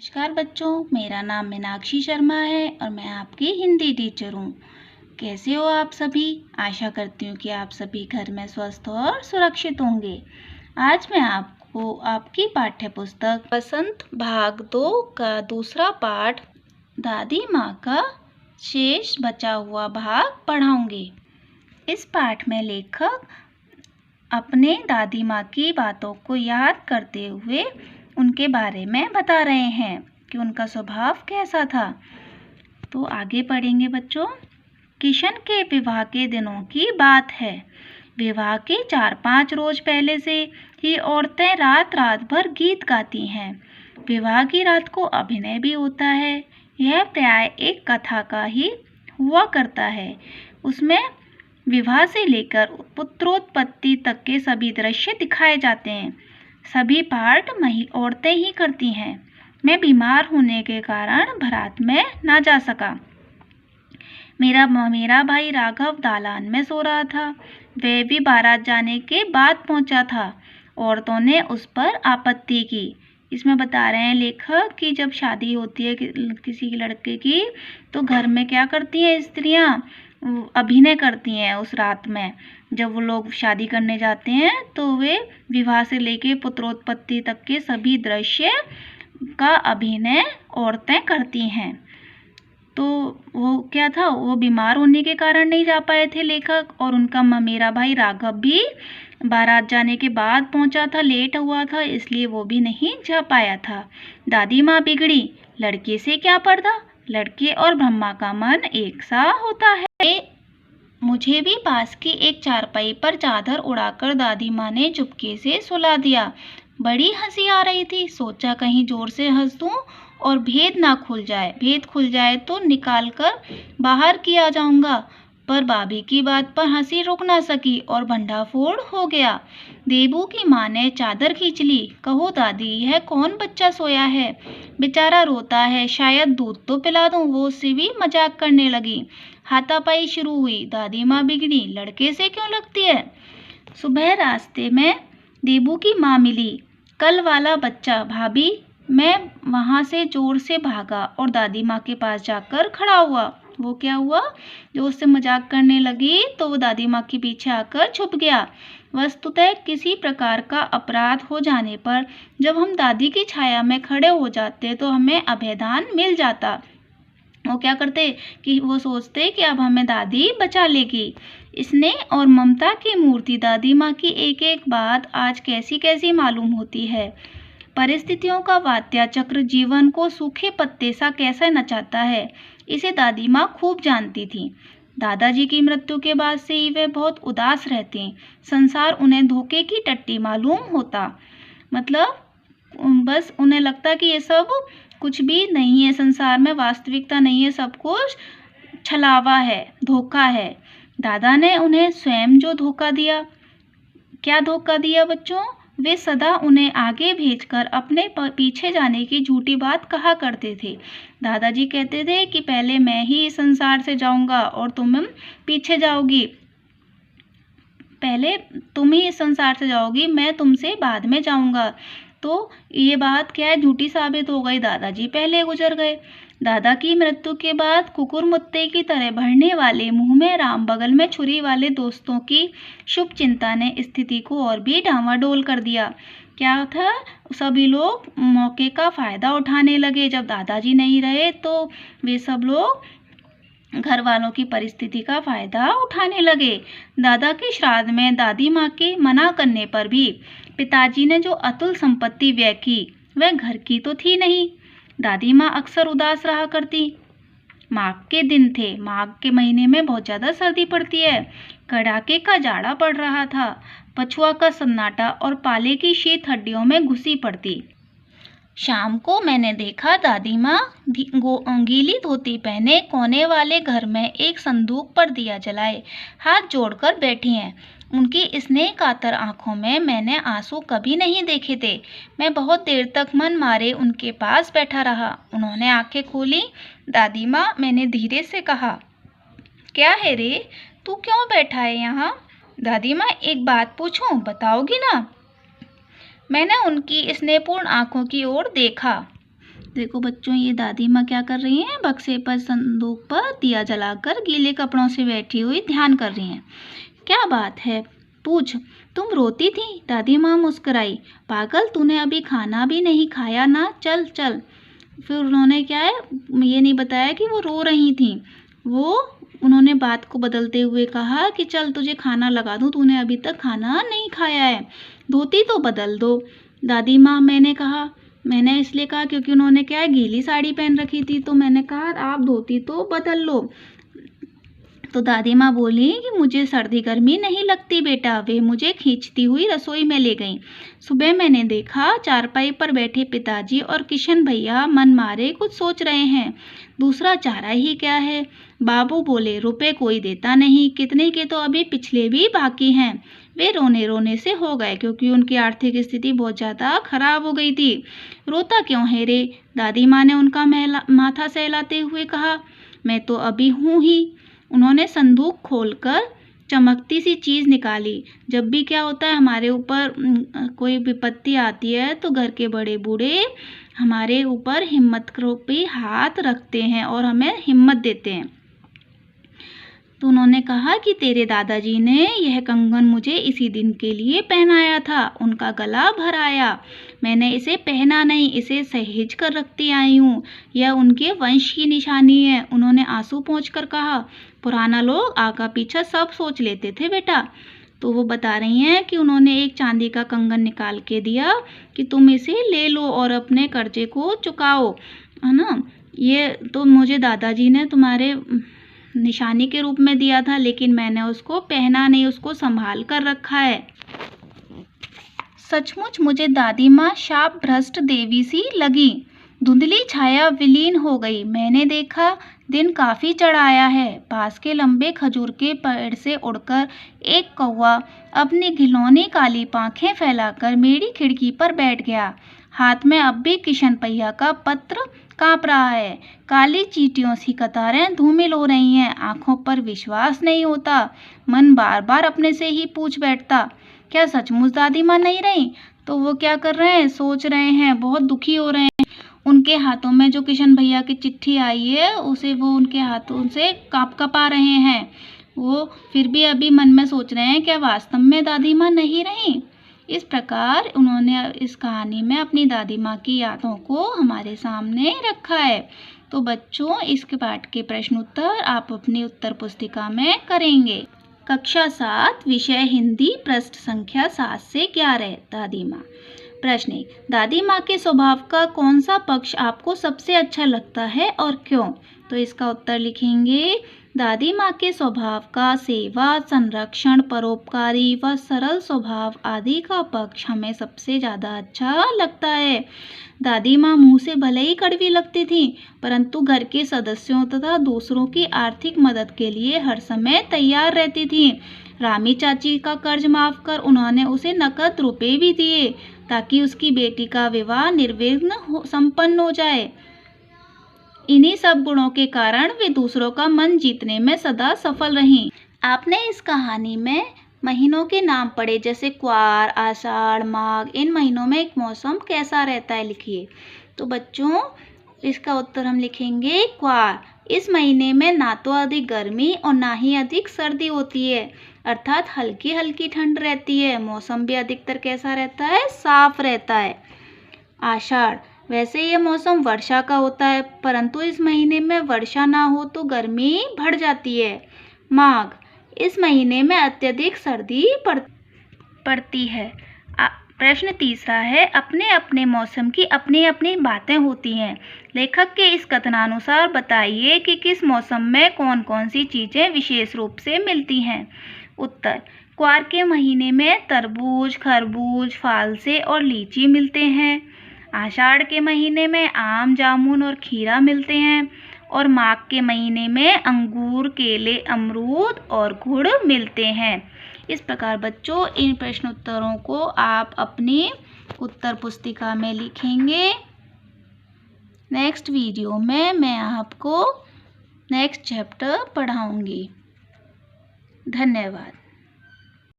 नमस्कार बच्चों, मेरा नाम मीनाक्षी शर्मा है और मैं आपकी हिंदी टीचर हूँ। कैसे हो आप सभी? आशा करती हूँ कि आप सभी घर में स्वस्थ और सुरक्षित होंगे। आज मैं आपको आपकी पाठ्य पुस्तक बसंत भाग 2 का दूसरा पाठ दादी माँ का शेष बचा हुआ भाग पढ़ाऊँगी। इस पाठ में लेखक अपने दादी माँ की बातों को याद करते हुए उनके बारे में बता रहे हैं कि उनका स्वभाव कैसा था। तो आगे पढ़ेंगे बच्चों। किशन के विवाह के दिनों की बात है। विवाह के 4-5 रोज पहले से ही औरतें रात रात भर गीत गाती हैं। विवाह की रात को अभिनय भी होता है। यह प्राय एक कथा का ही हुआ करता है। उसमें विवाह से लेकर पुत्रोत्पत्ति तक के सभी दृश्य दिखाए जाते हैं। सभी पार्ट औरतें ही करती हैं। मैं बीमार होने के कारण बारात में ना जा सका। मेरा भाई राघव दालान में सो रहा था। वह भी बारात जाने के बाद पहुंचा था। औरतों ने उस पर आपत्ति की। इसमें बता रहे हैं लेखक कि जब शादी होती है किसी के लड़के की, तो घर में क्या करती हैं स्त्रियां? अभिनय करती हैं उस रात में। जब वो लोग शादी करने जाते हैं तो वे विवाह से लेके पुत्रोत्पत्ति तक के सभी दृश्य का अभिनय औरतें करती हैं। तो वो क्या था, वो बीमार होने के कारण नहीं जा पाए थे लेखक, और उनका मेरा भाई राघव भी बारात जाने के बाद पहुंचा था, लेट हुआ था, इसलिए वो भी नहीं जा पाया था। दादी माँ बिगड़ी, लड़के से क्या पर्दा, लड़के और ब्रह्मा का मन एक सा होता है। मुझे भी पास की एक चारपाई पर चादर उड़ाकर दादी माँ ने चुपके से सुला दिया। बड़ी हंसी आ रही थी। सोचा कहीं जोर से हंस दूं और भेद खुल जाए तो निकाल कर बाहर किया जाऊंगा। पर भाभी की बात पर हंसी रुक ना सकी और भंडाफोड़ हो गया। देबू की माँ ने चादर खींच ली। कहो दादी, यह कौन बच्चा सोया है? बेचारा रोता है, शायद दूध तो पिला दूं। वो उससे भी मजाक करने लगी। हाथापाई शुरू हुई। दादी माँ बिगड़ी, लड़के से क्यों लगती है? सुबह रास्ते में देबू की माँ मिली। कल वाला बच्चा भाभी। मैं वहाँ से जोर से भागा और दादी माँ के पास जाकर खड़ा हुआ। वो क्या हुआ, जो उससे मजाक करने लगी तो वो दादी माँ के पीछे आकर छुप गया। वस्तुतः किसी प्रकार का अपराध हो जाने पर जब हम दादी की छाया में खड़े हो जाते तो हमें अभयदान मिल जाता। वो क्या करते कि वो सोचते कि अब हमें दादी बचा लेगी। स्नेह और ममता की मूर्ति दादी माँ की एक एक बात आज कैसी कैसी मालूम होती है। परिस्थितियों का वात्या चक्र जीवन को सूखे पत्ते सा कैसे नचाता है, इसे दादी माँ खूब जानती थी। दादाजी की मृत्यु के बाद से ही वे बहुत उदास रहते। संसार उन्हें धोखे की टट्टी मालूम होता। मतलब बस उन्हें लगता कि ये सब कुछ भी नहीं है, संसार में वास्तविकता नहीं है, सब कुछ छलावा है, धोखा है। दादा ने उन्हें स्वयं जो धोखा दिया, क्या धोखा दिया बच्चों? वे सदा उन्हें आगे भेजकर अपने पीछे जाने की झूठी बात कहा करते थे। दादाजी कहते थे कि पहले मैं ही इस संसार से जाऊंगा और तुम पीछे जाओगी। पहले तुम ही इस संसार से जाओगी, मैं तुमसे बाद में जाऊंगा। तो ये बात क्या है, झूठी साबित हो गई। दादाजी पहले गुजर गए। दादा की मृत्यु के बाद कुकुर मुत्ते की तरह बढ़ने वाले, मुंह में राम बगल में छुरी वाले दोस्तों की शुभ चिंता ने स्थिति को और भी डामाडोल कर दिया। क्या था, सभी लोग मौके का फायदा उठाने लगे। जब दादाजी नहीं रहे तो वे सब लोग घर वालों की परिस्थिति का फायदा उठाने लगे। दादा के श्राद्ध में दादी माँ के मना करने पर भी पिताजी ने जो अतुल संपत्ति व्यय की, वह घर की तो थी नहीं। दादी माँ अक्सर उदास रहा करती। माघ के दिन थे। माघ के महीने में बहुत ज़्यादा सर्दी पड़ती है। कड़ाके का जाड़ा पड़ रहा था। पछुआ का सन्नाटा और पाले की शीत हड्डियों में घुसी पड़ती। शाम को मैंने देखा दादी माँ गीली धोती पहने कोने वाले घर में एक संदूक पर दिया जलाए हाथ जोड़कर बैठी हैं। उनकी स्नेह कातर आंखों में मैंने आंसू कभी नहीं देखे थे। मैं बहुत देर तक मन मारे उनके पास बैठा रहा। उन्होंने आंखें खोली। दादी माँ, मैंने धीरे से कहा, क्या है रे, तू क्यों बैठा है यहाँ? दादी माँ, एक बात पूछूं, बताओगी ना? मैंने उनकी स्नेहपूर्ण आंखों की ओर देखा। देखो बच्चों, ये दादी माँ क्या कर रही हैं, बक्से पर संदूक पर दिया जलाकर गीले कपड़ों से बैठी हुई ध्यान कर रही हैं। क्या बात है, पूछ। तुम रोती थी? दादी माँ मुस्कुराई। पागल, तूने अभी खाना भी नहीं खाया ना, चल चल। फिर उन्होंने क्या है, ये नहीं बताया कि वो रो रही थी। उन्होंने बात को बदलते हुए कहा कि चल तुझे खाना लगा दूँ, तूने अभी तक खाना नहीं खाया है, धोती तो बदल दो। दादी माँ, मैंने इसलिए कहा क्योंकि उन्होंने क्या है, गीली साड़ी पहन रखी थी, तो मैंने कहा आप धोती तो बदल लो। तो दादी माँ बोली कि मुझे सर्दी गर्मी नहीं लगती बेटा। वे मुझे खींचती हुई रसोई में ले गईं। सुबह मैंने देखा चारपाई पर बैठे पिताजी और किशन भैया मन मारे कुछ सोच रहे हैं। दूसरा चारा ही क्या है। बाबू बोले, रुपए कोई देता नहीं, कितने के तो अभी पिछले भी बाकी हैं। वे रोने रोने से हो गए क्योंकि उनकी आर्थिक स्थिति बहुत ज़्यादा खराब हो गई थी। रोता क्यों है रे? दादी माँ ने उनका माथा सहलाते हुए कहा। मैं तो अभी हूँ ही। उन्होंने संदूक खोलकर चमकती सी चीज़ निकाली। जब भी क्या होता है, हमारे ऊपर कोई विपत्ति आती है तो घर के बड़े बूढ़े हमारे ऊपर हिम्मत रूपी हाथ रखते हैं और हमें हिम्मत देते हैं। तो उन्होंने कहा कि तेरे दादाजी ने यह कंगन मुझे इसी दिन के लिए पहनाया था, उनका गला भर आया। मैंने इसे पहना नहीं, इसे सहेज कर रखती आई हूँ। यह उनके वंश की निशानी है। उन्होंने आंसू पोंछकर कहा। पुराना लोग आगा पीछा सब सोच लेते थे बेटा। तो वो बता रही हैं कि उन्होंने एक चांदी का कंगन निकाल के दिया कि तुम इसे ले लो और अपने कर्जे को चुकाओ, है ना। ये तो मुझे दादाजी ने तुम्हारे निशानी के रूप में दिया था, लेकिन मैंने उसको पहना नहीं, उसको संभाल कर रखा है। सचमुच मुझे दादी माँ शाप भ्रष्ट देवी सी लगी। धुंधली छाया विलीन हो गई। मैंने देखा दिन काफी चढ़ आया है। पास के लंबे खजूर के पेड़ से उड़कर एक कौवा अपनी घिनौनी काली पांखें फैलाकर मेरी खिड़की पर बैठ गया। हाथ में अब भी किशन भैया का पत्र कांप रहा है। काली चींटियों सी कतारें धूमिल हो रही हैं। आंखों पर विश्वास नहीं होता। मन बार बार अपने से ही पूछ बैठता, क्या सचमुच दादी माँ नहीं रही? तो वो क्या कर रहे हैं, सोच रहे हैं, बहुत दुखी हो रहे हैं। उनके हाथों में जो किशन भैया की चिट्ठी आई है उसे वो उनके हाथों से कपा रहे हैं। वो फिर भी अभी मन में सोच रहे हैं, क्या वास्तव में दादी माँ नहीं रही? इस प्रकार उन्होंने इस कहानी में अपनी दादी माँ की यादों को हमारे सामने रखा है। तो बच्चों, इसके पाठ के प्रश्न उत्तर आप अपनी उत्तर पुस्तिका में करेंगे। कक्षा 7, विषय हिंदी, पृष्ठ संख्या 7 से 11। दादी माँ। प्रश्न 1, दादी माँ के स्वभाव का कौन सा पक्ष आपको सबसे अच्छा लगता है और क्यों? तो इसका उत्तर लिखेंगे। दादी माँ के स्वभाव का सेवा, संरक्षण, परोपकारी व सरल स्वभाव आदि का पक्ष हमें सबसे ज़्यादा अच्छा लगता है। दादी माँ मुँह से भले ही कड़वी लगती थी, परंतु घर के सदस्यों तथा दूसरों की आर्थिक मदद के लिए हर समय तैयार रहती थी। रामी चाची का कर्ज माफ कर उन्होंने उसे नकद रुपए भी दिए ताकि उसकी बेटी का विवाह निर्विघ्न संपन्न हो जाए। इन्हीं सब गुणों के कारण वे दूसरों का मन जीतने में सदा सफल रहीं। आपने इस कहानी में महीनों के नाम पढ़े, जैसे क्वार, आषाढ़, माघ। इन महीनों में एक मौसम कैसा रहता है, लिखिए। तो बच्चों, इसका उत्तर हम लिखेंगे क्वार। इस महीने में ना तो अधिक गर्मी और ना ही अधिक सर्दी होती है, अर्थात हल्की हल्की ठंड रहती है। मौसम भी अधिकतर कैसा रहता है, साफ रहता है। आषाढ़, वैसे ये मौसम वर्षा का होता है, परंतु इस महीने में वर्षा ना हो तो गर्मी बढ़ जाती है। माघ, इस महीने में अत्यधिक सर्दी पड़ती है। प्रश्न तीसरा है, अपने अपने मौसम की अपनी अपनी बातें होती हैं। लेखक के इस कथनानुसार बताइए कि किस मौसम में कौन कौन सी चीज़ें विशेष रूप से मिलती हैं। उत्तर, क्वार के महीने में तरबूज, खरबूज, फालसे और लीची मिलते हैं। आषाढ़ के महीने में आम, जामुन और खीरा मिलते हैं। और माघ के महीने में अंगूर, केले, अमरूद और गुड़ मिलते हैं। इस प्रकार बच्चों, इन प्रश्न उत्तरों को आप अपनी उत्तर पुस्तिका में लिखेंगे। नेक्स्ट वीडियो में मैं आपको नेक्स्ट चैप्टर पढ़ाऊंगी। धन्यवाद।